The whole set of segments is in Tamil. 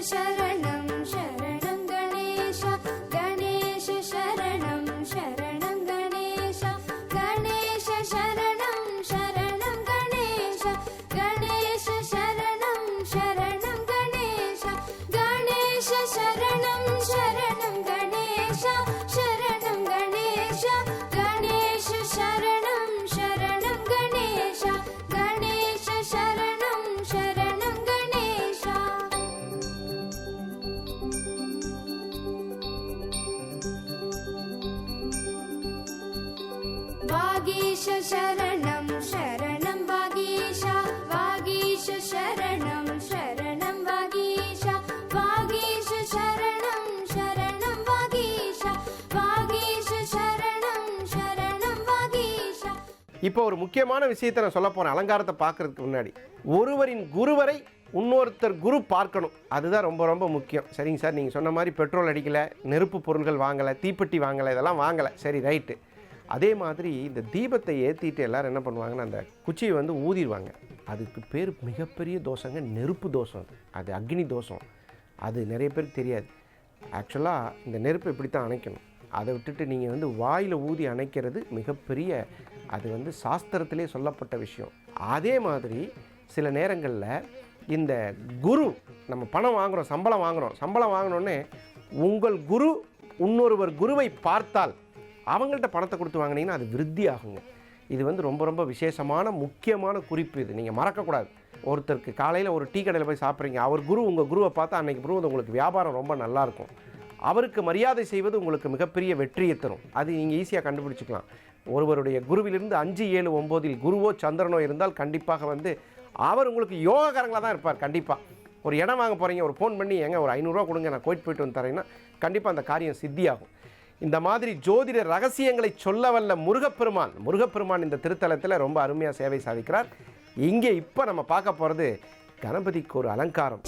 शरणं शरणं गणेश गणेश शरणं शरणं गणेश गणेश शरणं शरणं गणेश गणेश शरणं शरणं गणेश गणेश शरणं शरणं गणेश शरणं गणेश गणेश शरणं शरणं गणेश गणेश शरणं शरणं गणेश वागीश शरणं शरणं वागीश वागीश शरणं शरणं वागीश वागीश शरणं शरणं वागीश वागीश शरणं शरणं वागीश. இப்போ ஒரு முக்கியமான விஷயத்தை நான் சொல்ல போகிறேன். அலங்காரத்தை பார்க்குறதுக்கு முன்னாடி ஒருவரின் குருவரை இன்னொருத்தர் குரு பார்க்கணும். அதுதான் ரொம்ப ரொம்ப முக்கியம். சரிங்க சார், நீங்கள் சொன்ன மாதிரி பெட்ரோல் அடிக்கலை, நெருப்பு பொருட்கள் வாங்கலை, தீப்பெட்டி வாங்கலை, இதெல்லாம் வாங்கலை, சரி ரைட்டு. அதே மாதிரி இந்த தீபத்தை ஏற்றிட்டு எல்லோரும் என்ன பண்ணுவாங்கன்னா அந்த குச்சியை வந்து ஊதிடுவாங்க. அதுக்கு பேர் மிகப்பெரிய தோஷங்க, நெருப்பு தோஷம். அது அக்னி தோஷம். அது நிறைய பேருக்கு தெரியாது. ஆக்சுவலாக இந்த நெருப்பை இப்படி தான் அணைக்கணும். அதை விட்டுட்டு நீங்கள் வந்து வாயில் ஊதி அணைக்கிறது மிகப்பெரிய, அது வந்து சாஸ்திரத்திலே சொல்லப்பட்ட விஷயம். அதே மாதிரி சில நேரங்களில் இந்த குரு, நம்ம பணம் வாங்குகிறோம், சம்பளம் வாங்கினோடனே உங்கள் குரு இன்னொருவர் குருவை பார்த்தால் அவங்கள்ட்ட பணத்தை கொடுத்து வாங்கினீங்கன்னா அது விருத்தி ஆகுங்க. இது வந்து ரொம்ப ரொம்ப விசேஷமான முக்கியமான குறிப்பு. இது நீங்கள் மறக்கக்கூடாது. ஒருத்தருக்கு காலையில் ஒரு டீ கடையில் போய் சாப்பிட்றீங்க, அவர் குரு உங்கள் குருவை பார்த்தா அன்றைக்கி குரு உங்களுக்கு வியாபாரம் ரொம்ப நல்லாயிருக்கும். அவருக்கு மரியாதை செய்வது உங்களுக்கு மிகப்பெரிய வெற்றியை தரும். அது நீங்கள் ஈஸியாக கண்டுபிடிச்சிக்கலாம். ஒருவருடைய குருவிலிருந்து 5, 7, 9 குருவோ சந்திரனோ இருந்தால் கண்டிப்பாக வந்து அவர் உங்களுக்கு யோகக்காரங்களாக தான் இருப்பார். கண்டிப்பாக ஒரு இடம் வாங்க போகிறீங்க, ஒரு ஃபோன் பண்ணி எங்க ஒரு 500 ரூபா கொடுங்க, நான் கோயிட் போயிட்டு வந்து தரேன்னா கண்டிப்பாக அந்த காரியம் சித்தியாகும். இந்த மாதிரி ஜோதிட ரகசியங்களை சொல்ல வல்ல முருகப்பெருமான் இந்த திருத்தலத்தில் ரொம்ப அருமையாக சேவை சாதிக்கிறார். இங்கே இப்போ நம்ம பார்க்க போகிறது கணபதிக்கு ஒரு அலங்காரம்.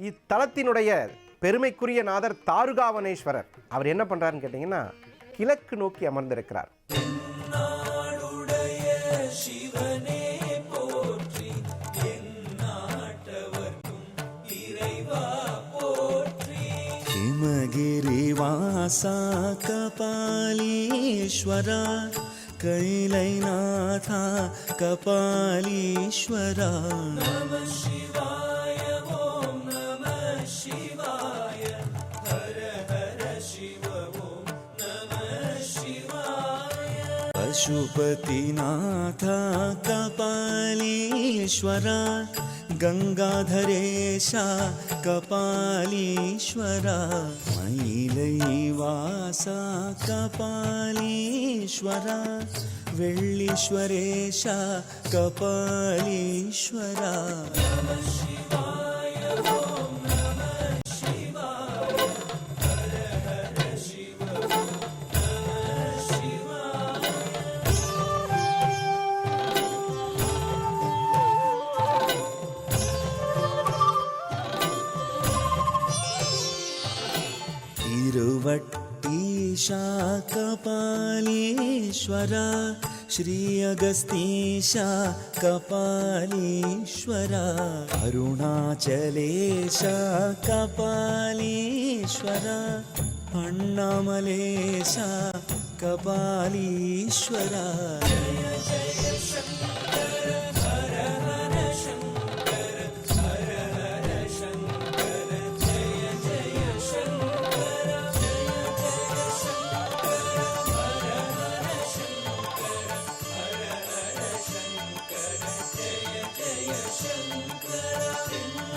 இத்தலத்தினுடைய பெருமைக்குரிய நாதர் தாருகாவனேஸ்வரர். அவர் என்ன பண்ணுறாருன்னு கேட்டிங்கன்னா கிழக்கு நோக்கி அமர்ந்திருக்கிறார். हिमगिरिवासा कपालीश्वरा कैलैनाथा कपालीश्वरा नमः शिवाय ओम नमः शिवाय हर हर शिव ओम नमः शिवाय पशुपतिनाथा कपालीश्वरा गंगाधरेशा कपालीश्वरा मयिलैवासा कपालीश्वरा वेल्लीश्वरेशा कपालीश्वरा नमः शिवाय ओम नमः शिवाय हर हर शिव ओम नमः शिवाय तिरुवट्टीशा कपालीश्वरा श्री अगस्तीशा कपालीश्वरा अरुणाचलेशा कपालीश्वरा अण्णामलेशा कपालीश्वरा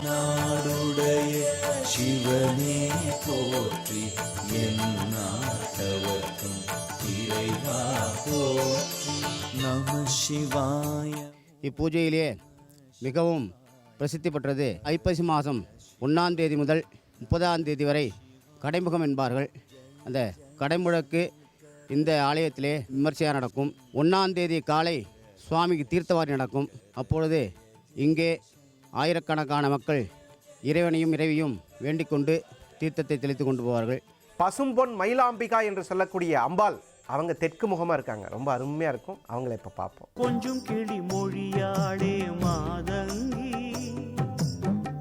நாடுடைய சிவனே போற்றி எந்நாட்டவர்க்கும் இறைவா போற்றி நம சிவாய. இப்பூஜையிலே மிகவும் பிரசித்தி பெற்றது ஐப்பசி மாதம் 1ஆம் தேதி முதல் 30ஆம் தேதி வரை கடைமுகம் என்பார்கள். அந்த கடைமுழக்கு இந்த ஆலயத்திலே விமர்சையாக நடக்கும். 1ஆம் தேதி காலை சுவாமிக்கு தீர்த்தவாரி நடக்கும். அப்பொழுது இங்கே ஆயிரக்கணக்கான மக்கள் இறைவனையும் இறைவியும் வேண்டிக் கொண்டு தீர்த்தத்தை தெளித்து கொண்டு போவார்கள். பசும்பொன் மயிலாம்பிகா என்று சொல்லக்கூடிய அம்பாள் அவங்க தெற்கு முகமாக இருக்காங்க. ரொம்ப அருமையாக இருக்கும். அவங்கள இப்போ பார்ப்போம். கொஞ்சம் கிளி மொழியாளே மாதங்கி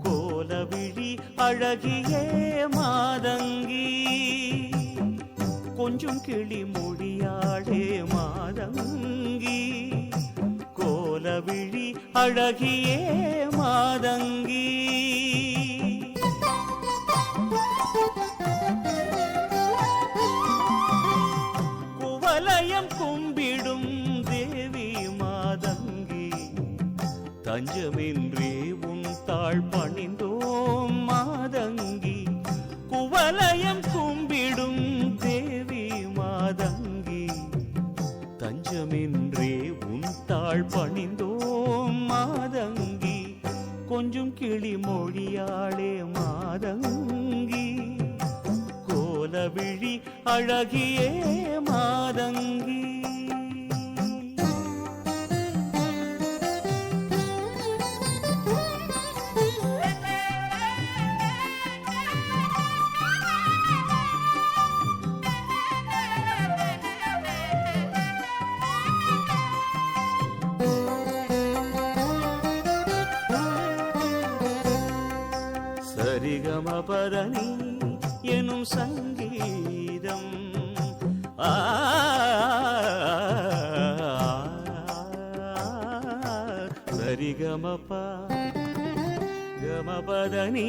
கோலவிழி அழகியே மாதங்கி கொஞ்சம் கிளி மொழியாளே மாதங்கி கோலவிழி அழகியே மாதங்கி குவலயம் கும்பிடும் தேவி மாதங்கி தஞ்சமின்றி உன் தாழ் பணிந்தோம் மாதங்கி குவலயம் கும்பிடும் தேவி மாதங்கி தஞ்சமின்றி உன் தாழ் பணிந்தோம் மாதங்கி கொஞ்சம் கிளி மொழியாளே மாதங்கி கோலவிழி அழகியே மாதங்கி சரிகமபரணி எனும் சங்கீதம் சரிகமப கமபதனி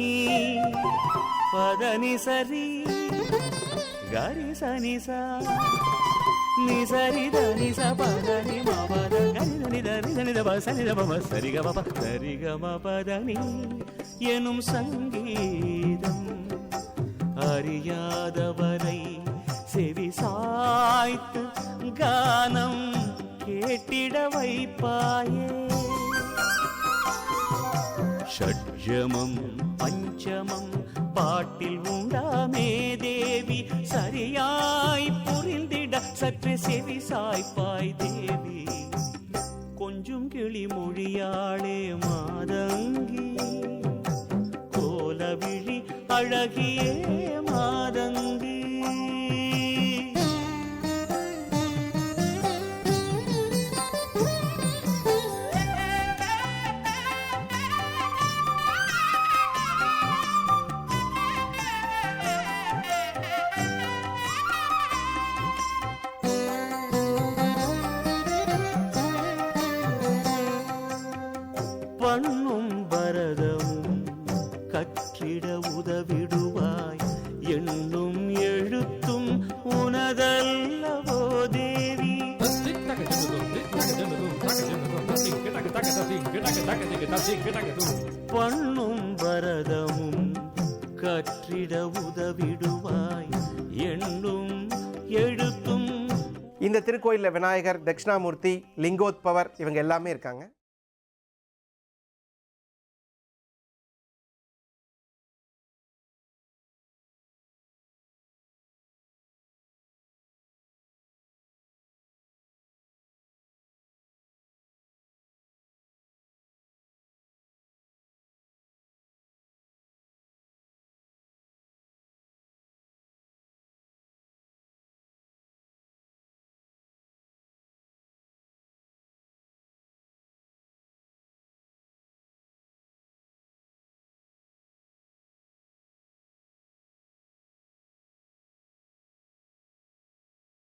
பதனி சரி கரி சனிசா நிசரி தனிச பதனி மபத கரி தனி தனித பசனித பம சரிகமப சரிகமபதனி எனும் சங்கீதம் அறியாதவரை செவி சாய்த்து கானம் கேட்டிட வைப்பாயே ஷட்ஜமம் பஞ்சமம் பாட்டில் உண்டாமே தேவி சரியாய் புரிந்திட சற்று செவி சாய்ப்பாய் தேவி கொஞ்சம் கிளி மொழியாளே மாதங்கி கோலவிழி அழகியே மாதங்கி பண்ணும் பரதமும் கற்றிட உதவிடுவாய் எண்ணும் எழுத்தும் உனதல்லவோ தேவி பண்ணும் பரதமும் கற்றிட உதவிடுவாய் எண்ணும் எழுத்தும். இந்த திருக்கோயிலில் விநாயகர், தட்சிணாமூர்த்தி, லிங்கோத்பவர் இவங்க எல்லாமே இருக்காங்க.